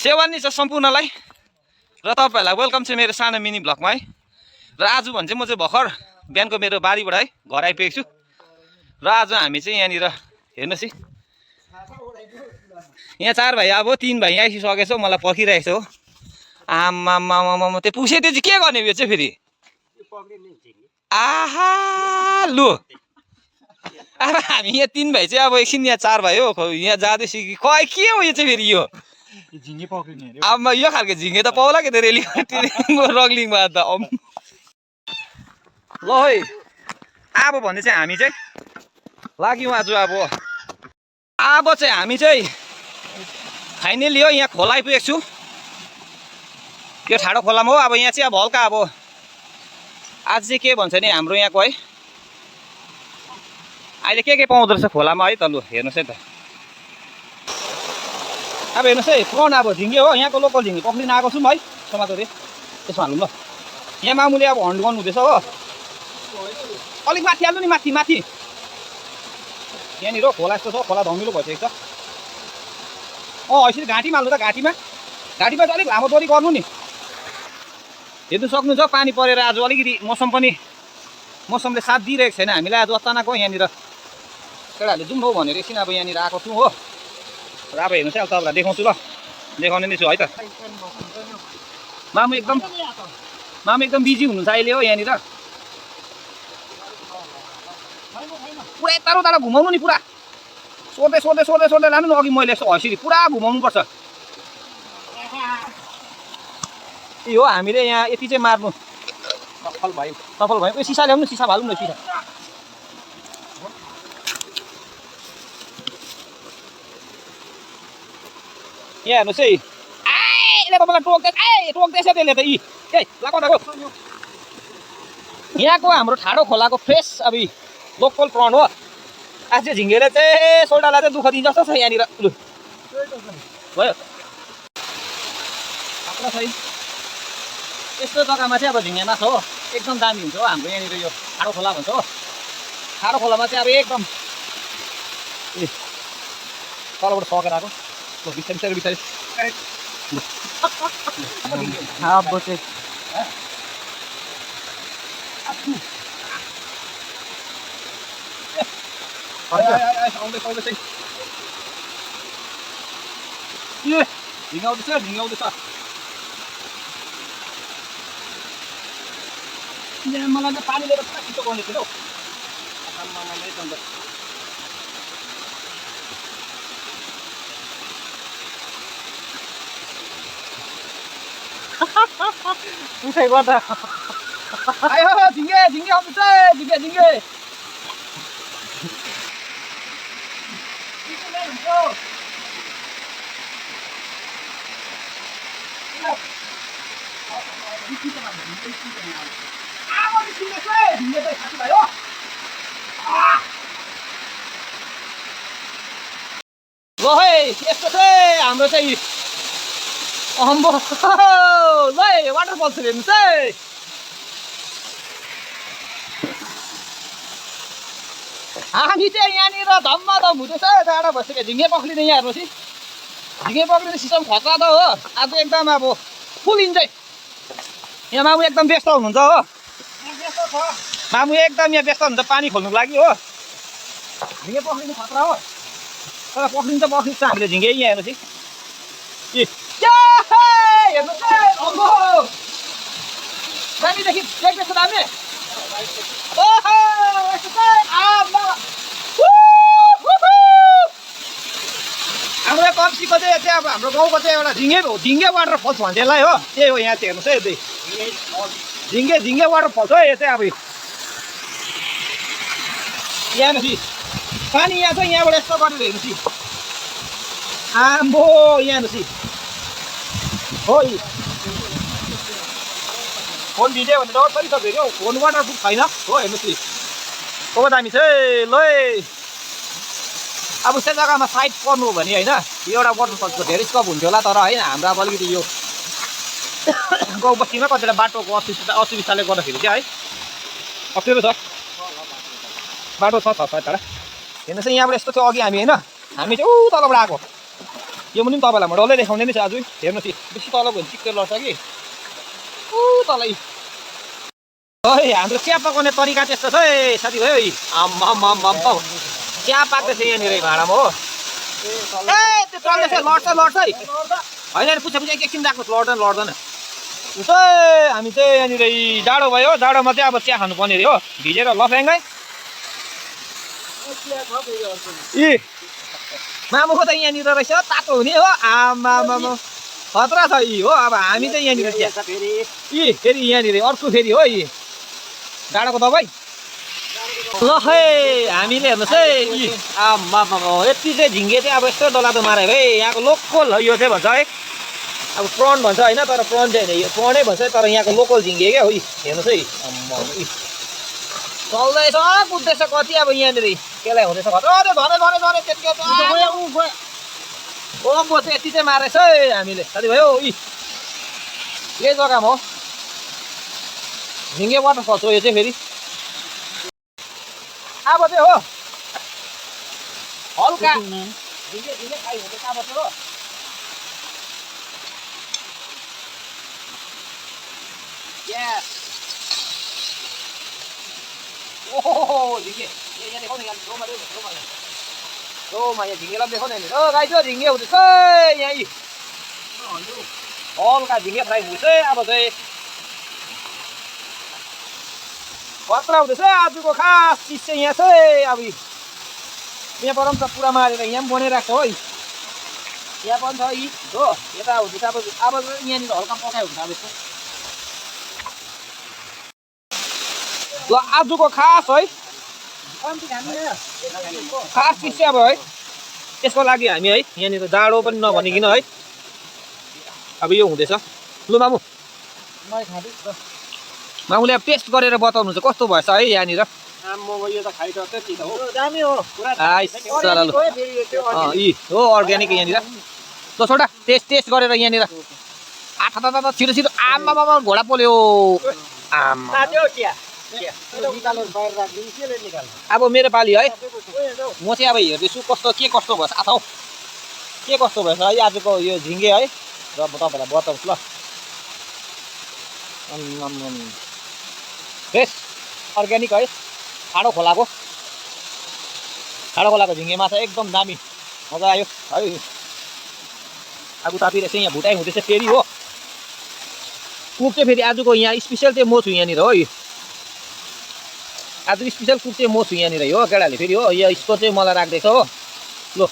सेवानी छ सम्पूर्णलाई र तपाईहरुलाई वेलकम छ मेरो सानो मिनी ब्लगमा है। र आज भन्छ म चाहिँ भर्खर बिहानको मेरो बारीबाट है घर आइपुगेको छु र आज हामी चाहिँ यहाँनिर हेर्नुस् है यहाँ 4 भाइ अब 3 भाइ आइसकेछ मलाई पर्खिरहेछ हो। आमामामामा त्यो पुसे त्यो चाहिँ के गर्ने यो चाहिँ फेरि आहा लु अब हामी यहाँ 3 भाइ चाहिँ अब एकछिन यहाँ 4 भाइ हो यहाँ जाँदैछ कि खै के हो यो चाहिँ फेरि यो झिङ्गे पक्रिने अरे अब यो खालको झिङ्गे त पाउला के त रेली रगलिङमा त ल है अब भन्ने चाहिँ हामी चाहिँ लाग्यौँ आज अब चाहिँ हामी चाहिँ फाइनली हो यहाँ खोला आइपुगेको छु। यो ठाडो खोलामा हो। अब यहाँ चाहिँ अब हल्का अब आज चाहिँ के भन्छ नि हाम्रो यहाँको है अहिले के पाउँदो रहेछ खोलामा है त लु हेर्नुहोस् है त। अब हेर्नुहोस् है कौन अब झिङ्गे हो यहाँको लोकल झिङ्गे पक्रिन आएको छु है समातोरी त्यसमा हालौँ ल। यहाँ मामुले अब हन्ड गर्नु हुँदैछ हो अलिक माथि हाल्नु नि माथि माथि यहाँनिर खोला यस्तो छ खोला धमिलो भइसकेको छ। यसरी घाँटीमा हाल्नु त घाँटीमा चाहिँ अलिक लामो दोरी गर्नु नि। हेर्नु सक्नुहुन्छ पानी परेर आज अलिकति मौसमले साथ दिइरहेको छैन हामीलाई। आज अचानक हो यहाँनिर केटाहरूले जाउँ हो भनेर एकछिन अब यहाँनिर आएको छु हो। र अब हेर्नुहोस् है अब तपाईँलाई देखाउँछु ल देखाउने नै छु है त। मामु एकदम बिजी हुनुहुन्छ अहिले हो यहाँनिर पुरा टाढो टाढो घुमाउनु नि पुरा सोध्दै लानु न अघि मैले यसो हँसरी पुरा घुमाउनुपर्छ। ए हो हामीले यहाँ यति चाहिँ मार्नु सफल भयो सिसा ल्याउनु सिसा हालौँ न सिसा यहाँ हेर्नुहोस् है यसले तपाईँलाई टोक्दैछ त्यसले त यहाँको हाम्रो ठाडो खोलाको फ्रेस अब लोकल प्रन हो। आज चाहिँ झिङ्गेले चाहिँ सोल्डालाई चाहिँ दुःख दिन्छ जस्तो छ यहाँनिर लु भयो यस्तो जग्गामा चाहिँ अब झिङ्गे माछा हो एकदम दामी हुन्छ हो। हाम्रो यहाँनिर यो ठाडो खोला भन्छ हो। ठाडो खोलामा चाहिँ अब एकदम तलबाट सकेर आएको बिस्तारै झिङ्गाउँदैछ मलाई त पानी लिएर पुरा छिटो गर्ने थियो उसै गर्दा आयो झिङ्गे आउँदैछ झिङ्गे ल है यस्तो चाहिँ हाम्रो चाहिँ अम्बो ल वाटरफल छ हेर्नुहोस् है। हामी चाहिँ यहाँनिर धम्माधम हुँदैछ टाढा भइसक्यो झिङ्गे पक्रिने यहाँ हेर्नुहोस् है झिङ्गे पक्रिने सिस्टम खतरा त हो। आज एकदम अब फुल इन्जोय यहाँ मामु एकदम व्यस्त हुनुहुन्छ हो। मामु एकदम यहाँ व्यस्त हुन्छ पानी खोल्नुको लागि हो। झिङ्गे पक्रिनु खतरा हो तर पक्रिन्छ हामीले झिङ्गे यहाँ हेर्नुहोस् है हेर्नुहोस् है अम्बो दामीदेखि देख्दैछ दामी हाम्रो कम्सीको चाहिँ अब हाम्रो गाउँको चाहिँ एउटा झिङ्गे वाटरफल्स भन्छ यसलाई हो। त्यही हो यहाँ चाहिँ हेर्नुहोस् है झिङ्गे वाटरफल्स हो यो चाहिँ अब यहाँ हेर्नुहोस् पानी यहाँ छ यहाँबाट यस्तो गरेर हेर्नुहोस् आम्बो यहाँ हेर्नुहोस् हो फोन भिडियो भने डर पनि छ फेरि हौ फोन वाटरप्रुफ छैन हो। हेर्नुहोस् नि कस्तो दामी छ ल अब उस्तै जग्गामा साइड पर्नु हो भने होइन यो एउटा वाटरफल्सको धेरै स्कोप हुन्थ्यो होला तर होइन हाम्रो अब अलिकति यो गाउँ बस्तीमा कतिवटा बाटोको असुविस्ताले गर्दाखेरि चाहिँ है अप्ठ्यारो छ बाटो छ टाढा हेर्नुहोस् यहाँबाट यस्तो थियो अघि हामी होइन हामी चाहिँ ऊ तलबाट आएको यो मुनि पनि तपाईँलाई म डल्लै देखाउने नै छ आज हेर्नुहोस् बेसी तल भयो भने चिक्कै लड्छ कि तलै है हाम्रो चिया पकाउने तरिका त्यस्तो छ है साथीभाइ आम्मा चिया पाक्दैछ यहाँनिर भाँडामा हो ए त्यो चल्दैछ लड्छ है होइन पुछ एकछिन राख्नुहोस् लड्दैन उसो हामी चाहिँ यहाँनिर जाडो भयो जाडोमा चाहिँ अब चिया खानुपर्ने अरे हो भिजेर लफ्याङ्गै ए मामुको त यहाँनिर रहेछ तातो हुने हो आमा खतरा छ यी हो अब हामी चाहिँ यहाँनिर चिया फेरि यहाँनिर अर्को फेरि हो यी डाँडाको दबाई ल है हामीले हेर्नुहोस् है आमा यति चाहिँ झिङ्गे चाहिँ अब यस्तो डलादो मारे भाइ यहाँको लोकल यो चाहिँ भन्छ है अब प्रन भन्छ होइन तर प्रन चाहिँ होइन यो प्रनै भन्छ तर यहाँको लोकल झिङ्गे क्या हो हेर्नुहोस् है चल्दैछ कुद्दैछ कति अब यहाँनिर केलाई हुँदैछ झनै त्यतिकै ओम्बो चाहिँ यति चाहिँ मारेछ है हामीले साथीभाइ हो यही जग्गामा हो झिङ्गे वाटरफल हो यो चाहिँ फेरि अब चाहिँ हो हल्का झिङ्गे खाइ हुँदैछ अब चाहिँ हो ओहो झिङ्गे यहाँ देखाउने रोमा यहाँ झिङ्गेलाई पनि देखाउने हो गाई छ झिङ्गे हुँदैछ यहाँ हल्का झिङ्गे फ्राई हुँदैछ अब चाहिँ खतरा हुँदैछ आजको खास चिज चाहिँ यहाँ छ अब यहाँबाट पनि त पुरा मारेर यहाँ पनि बनाइरहेको छ है यहाँ पनि छ यी हो यता हुँदैछ अब यहाँनिर हल्का पकाइ हुन्छ अब यसको ल आजको खास है खास चिज चाहिँ अब है यसको लागि हामी है यहाँनिर जाडो पनि नभनिकन है अब यो हुँदैछ लु मामुले अब टेस्ट गरेर बताउनुहुन्छ कस्तो भएछ है यहाँनिर यो त हो अर्ग्यानिक यहाँनिर ल छोटा टेस्ट गरेर यहाँनिर आठा छिटो आमा घोडा पोल्यो आमा अब मेरो पाली है म चाहिँ अब हेर्दैछु के कस्तो भएछ थाहा के कस्तो भएछ है आजको यो झिङ्गे है र म तपाईँलाई बताउँछु ल फ्रेस अर्ग्यानिक है ठाडो खोलाको झिङ्गे माछा एकदम दामी मजा आयो है आगो तापिरहेछ यहाँ भुटाइ हुँदैछ फेरि हो कुक चाहिँ फेरि आजको यहाँ स्पेसल चाहिँ म छु यहाँनिर हो आज स्पेसल कुक चाहिँ म छु यहाँनिर हो केटाले फेरि हो यो यसको चाहिँ मलाई राख्दैछ हो ल